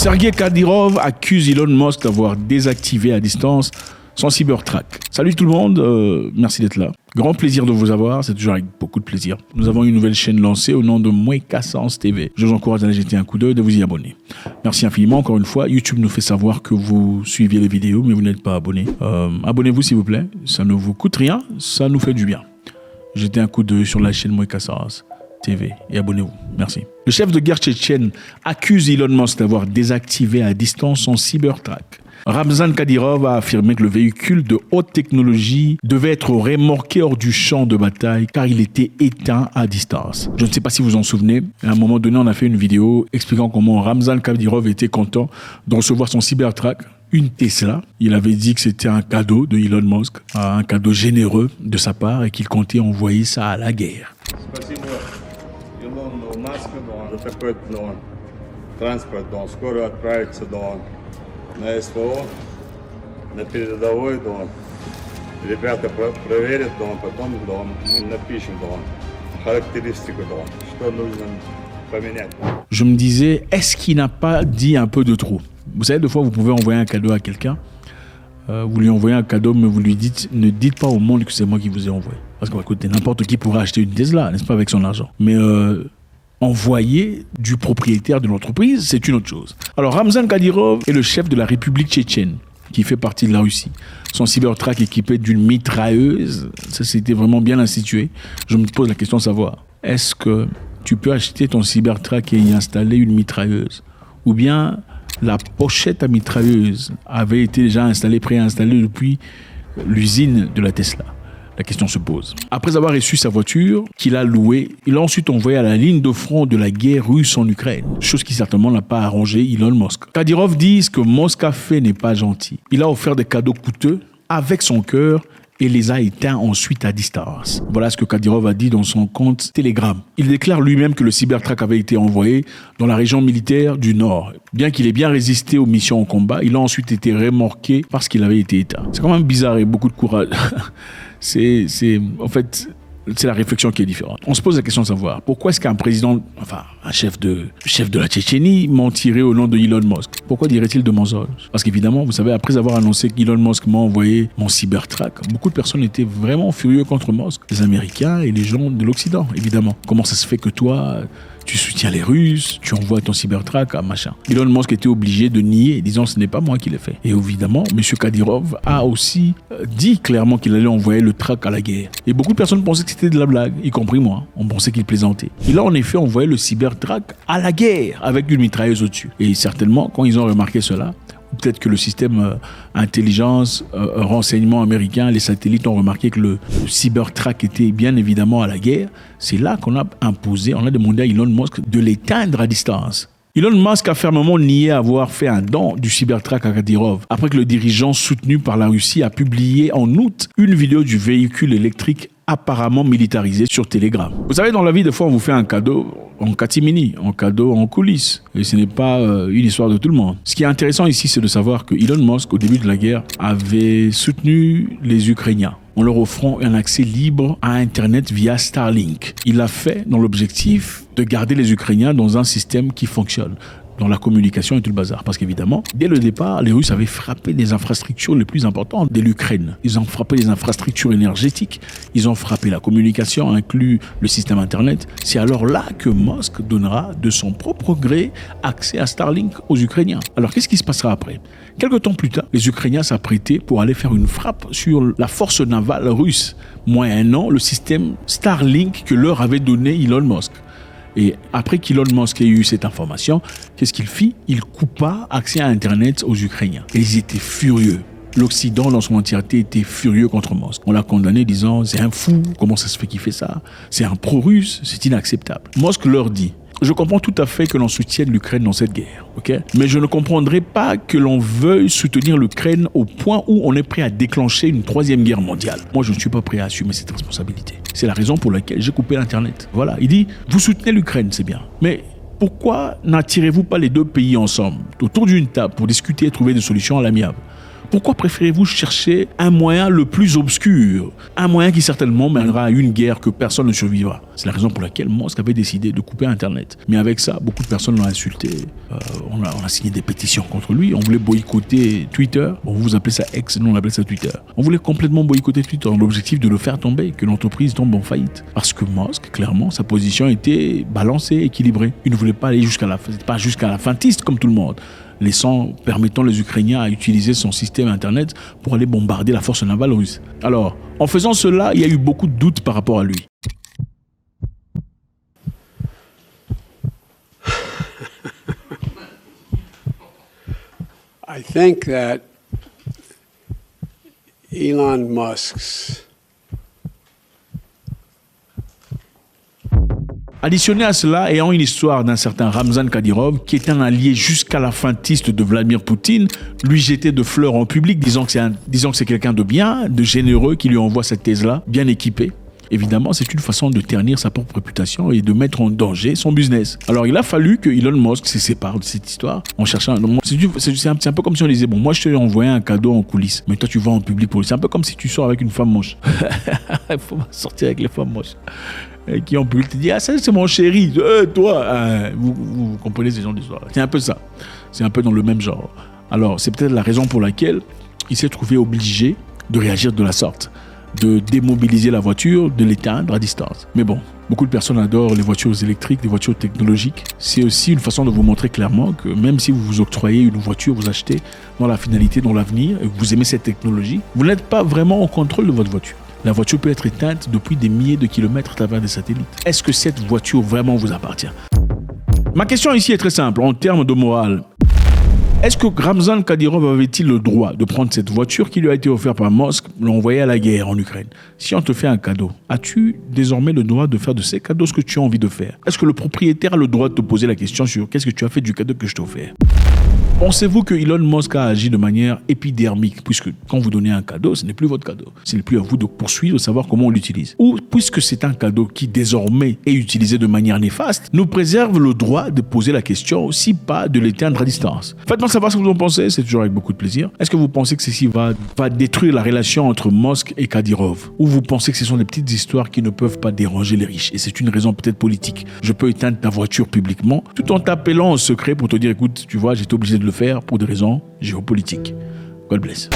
Sergei Kadyrov accuse Elon Musk d'avoir désactivé à distance son Cybertruck. Salut tout le monde, merci d'être là. Grand plaisir de vous avoir, c'est toujours avec beaucoup de plaisir. Nous avons une nouvelle chaîne lancée au nom de Mwekasans TV. Je vous encourage à aller jeter un coup d'œil et de vous y abonner. Merci infiniment, encore une fois. YouTube nous fait savoir que vous suiviez les vidéos, mais vous n'êtes pas abonné. Abonnez-vous s'il vous plaît, ça ne vous coûte rien, ça nous fait du bien. Jetez un coup d'œil sur la chaîne Mwekasans TV et abonnez-vous. Merci. Le chef de guerre tchétchène accuse Elon Musk d'avoir désactivé à distance son Cybertruck. Ramzan Kadyrov a affirmé que le véhicule de haute technologie devait être remorqué hors du champ de bataille car il était éteint à distance. Je ne sais pas si vous en souvenez, à un moment donné, on a fait une vidéo expliquant comment Ramzan Kadyrov était content de recevoir son Cybertruck, une Tesla. Il avait dit que c'était un cadeau de Elon Musk, un cadeau généreux de sa part et qu'il comptait envoyer ça à la guerre. Такой транспорт, скоро отправится на СВО, на передовой, ребята проверят, потом мы напишем характеристику, что нужно поменять. Je me disais, est-ce qu'il n'a pas dit un peu de trop? Vous savez, des fois, vous pouvez envoyer un cadeau à quelqu'un, vous lui envoyez un cadeau, mais vous lui dites, ne dites pas au monde que c'est moi qui vous ai envoyé. Parce que, écoutez, n'importe qui pourra acheter une Tesla, n'est-ce pas, avec son argent. Mais envoyé du propriétaire de l'entreprise, c'est une autre chose. Alors, Ramzan Kadyrov est le chef de la République tchétchène, qui fait partie de la Russie. Son Cybertruck équipé d'une mitrailleuse, ça c'était vraiment bien institué. Je me pose la question de savoir, est-ce que tu peux acheter ton Cybertruck et y installer une mitrailleuse? Ou bien la pochette à mitrailleuse avait été déjà préinstallée depuis l'usine de la Tesla? La question se pose. Après avoir reçu sa voiture qu'il a louée, il a ensuite envoyé à la ligne de front de la guerre russe en Ukraine, chose qui certainement n'a pas arrangé Elon Musk. Kadyrov dit que Musk a fait n'est pas gentil. Il a offert des cadeaux coûteux avec son cœur et les a éteints ensuite à distance. Voilà ce que Kadyrov a dit dans son compte Telegram. Il déclare lui-même que le Cybertruck avait été envoyé dans la région militaire du Nord. Bien qu'il ait bien résisté aux missions en combat, il a ensuite été remorqué parce qu'il avait été éteint. C'est quand même bizarre et beaucoup de courage. En fait, c'est la réflexion qui est différente. On se pose la question de savoir pourquoi est-ce qu'un président, enfin un chef de la Tchétchénie mentirait au nom de Elon Musk? Pourquoi dirait-il de mensonges? Parce qu'évidemment, vous savez, après avoir annoncé qu'Elon Musk m'a envoyé mon Cybertruck, beaucoup de personnes étaient vraiment furieux contre Musk. Les Américains et les gens de l'Occident, évidemment. Comment ça se fait que toi, tu soutiens les Russes, tu envoies ton Cybertruck à machin? Elon Musk était obligé de nier, disant ce n'est pas moi qui l'ai fait. Et évidemment, M. Kadyrov a aussi dit clairement qu'il allait envoyer le truck à la guerre. Et beaucoup de personnes pensaient que c'était de la blague, y compris moi. On pensait qu'il plaisantait. Il a en effet envoyé le Cybertruck à la guerre avec une mitrailleuse au-dessus. Et certainement, quand ils ont remarqué cela, peut-être que le système intelligence, renseignement américain, les satellites ont remarqué que le Cybertruck était bien évidemment à la guerre. C'est là qu'on a demandé à Elon Musk de l'éteindre à distance. Elon Musk a fermement nié avoir fait un don du Cybertruck à Kadyrov, après que le dirigeant soutenu par la Russie a publié en août une vidéo du véhicule électrique apparemment militarisé sur Telegram. Vous savez, dans la vie, des fois, on vous fait un cadeau en catimini, un cadeau en coulisses. Et ce n'est pas une histoire de tout le monde. Ce qui est intéressant ici, c'est de savoir que Elon Musk, au début de la guerre, avait soutenu les Ukrainiens en leur offrant un accès libre à Internet via Starlink. Il l'a fait dans l'objectif de garder les Ukrainiens dans un système qui fonctionne, dans la communication et tout le bazar. Parce qu'évidemment, dès le départ, les Russes avaient frappé des infrastructures les plus importantes de l'Ukraine. Ils ont frappé les infrastructures énergétiques, ils ont frappé la communication, inclus le système Internet. C'est alors là que Musk donnera de son propre gré accès à Starlink aux Ukrainiens. Alors qu'est-ce qui se passera après? Quelque temps plus tard, les Ukrainiens s'apprêtaient pour aller faire une frappe sur la force navale russe, moyennant le système Starlink que leur avait donné Elon Musk. Et après qu'Elon Musk ait eu cette information, qu'est-ce qu'il fit? Il coupa accès à Internet aux Ukrainiens. Et ils étaient furieux. L'Occident, dans son entièreté, était furieux contre Musk. On l'a condamné disant, c'est un fou, comment ça se fait qu'il fait ça? C'est un pro-russe, c'est inacceptable. Musk leur dit, je comprends tout à fait que l'on soutienne l'Ukraine dans cette guerre, ok? Mais je ne comprendrai pas que l'on veuille soutenir l'Ukraine au point où on est prêt à déclencher une troisième guerre mondiale. Moi, je ne suis pas prêt à assumer cette responsabilité. C'est la raison pour laquelle j'ai coupé l'Internet. Voilà, il dit, vous soutenez l'Ukraine, c'est bien. Mais pourquoi n'attirez-vous pas les deux pays ensemble, autour d'une table, pour discuter et trouver des solutions à l'amiable? Pourquoi préférez-vous chercher un moyen le plus obscur, un moyen qui certainement mènera à une guerre que personne ne survivra? C'est la raison pour laquelle Musk avait décidé de couper Internet. Mais avec ça, beaucoup de personnes l'ont insulté. On a signé des pétitions contre lui. On voulait boycotter Twitter. On vous appelait ça X, nous on appelait ça Twitter. On voulait complètement boycotter Twitter dans l'objectif de le faire tomber, que l'entreprise tombe en faillite. Parce que Musk, clairement, sa position était balancée, équilibrée. Il ne voulait pas aller jusqu'à la fintiste comme tout le monde, permettant les Ukrainiens à utiliser son système Internet pour aller bombarder la force navale russe. Alors, en faisant cela, il y a eu beaucoup de doutes par rapport à lui. I think that Elon Musk's Additionné à cela, ayant une histoire d'un certain Ramzan Kadyrov, qui est un allié jusqu'à la fintiste de Vladimir Poutine, lui jeter de fleurs en public, disant que c'est quelqu'un de bien, de généreux, qui lui envoie cette thèse-là, bien équipé. Évidemment, c'est une façon de ternir sa propre réputation et de mettre en danger son business. Alors, il a fallu que Elon Musk se sépare de cette histoire en cherchant... C'est un peu comme si on disait, bon, moi, je t'ai envoyé un cadeau en coulisses, mais toi, tu vas en public pour lui. C'est un peu comme si tu sors avec une femme moche. Il faut sortir avec les femmes moches. Qui en public te dit, ah, ça, c'est mon chéri. Toi, vous comprenez ces genres d'histoires. C'est un peu ça. C'est un peu dans le même genre. Alors, c'est peut-être la raison pour laquelle il s'est trouvé obligé de réagir de la sorte, de démobiliser la voiture, de l'éteindre à distance. Mais bon, beaucoup de personnes adorent les voitures électriques, les voitures technologiques. C'est aussi une façon de vous montrer clairement que même si vous vous octroyez une voiture, vous achetez dans la finalité, dans l'avenir, et que vous aimez cette technologie, vous n'êtes pas vraiment en contrôle de votre voiture. La voiture peut être éteinte depuis des milliers de kilomètres à travers des satellites. Est-ce que cette voiture vraiment vous appartient? Ma question ici est très simple, en termes de morale. Est-ce que Ramzan Kadyrov avait-il le droit de prendre cette voiture qui lui a été offerte par Musk, l'envoyer à la guerre en Ukraine? Si on te fait un cadeau, as-tu désormais le droit de faire de ces cadeaux ce que tu as envie de faire? Est-ce que le propriétaire a le droit de te poser la question sur qu'est-ce que tu as fait du cadeau que je t'ai offert? Pensez-vous que Elon Musk a agi de manière épidermique, puisque quand vous donnez un cadeau, ce n'est plus votre cadeau. Ce n'est plus à vous de poursuivre, de savoir comment on l'utilise. Ou, puisque c'est un cadeau qui désormais est utilisé de manière néfaste, nous préserve le droit de poser la question, si pas de l'éteindre à distance. Faites-moi savoir ce que vous en pensez, c'est toujours avec beaucoup de plaisir. Est-ce que vous pensez que ceci va détruire la relation entre Musk et Kadyrov? Ou vous pensez que ce sont des petites histoires qui ne peuvent pas déranger les riches? Et c'est une raison peut-être politique. Je peux éteindre ta voiture publiquement, tout en t'appelant en secret pour te dire, écoute, tu vois, j'étais obligé de le faire pour des raisons géopolitiques. God bless.